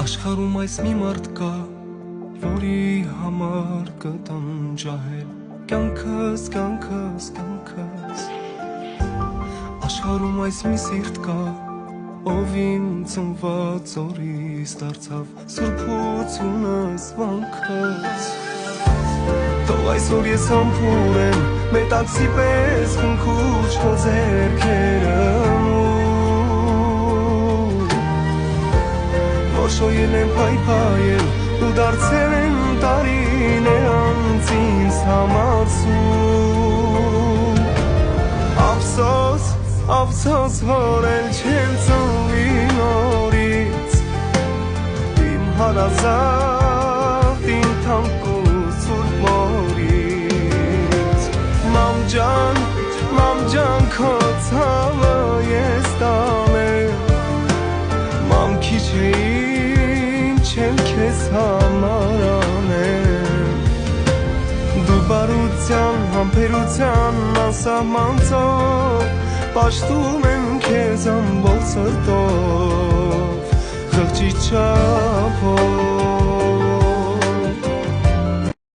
Աշխարհում այս մի մարդ կա, որի համար կտամ ջահել կյանքս, կյանքս, կյանքս Աշխարհում այս մի սիրտ կա, ով իմ ծնված օրից դարձավ սուրբությունս, վանքս Թող այսօր ես համբուր եմ, մետաքսի պես խնքուչ քո ձեռքերը Շոյել եմ պայպայել ու դարձել եմ տարիներ անց ինձ համար սում Ափսոս, ափսոս, որ էլ չեմ ծնվի նորից Իմ հարազատ, իմ թանկ ու սուրբ մորից Մամ ջան, քո ցավը ես տանեմ Մամ քիչ չեմ քեզ համար անեմ Դու բարության, համբերության անսահման ծով Պաշտում եմ քեզ ամբողջ սրտով Խղճի չար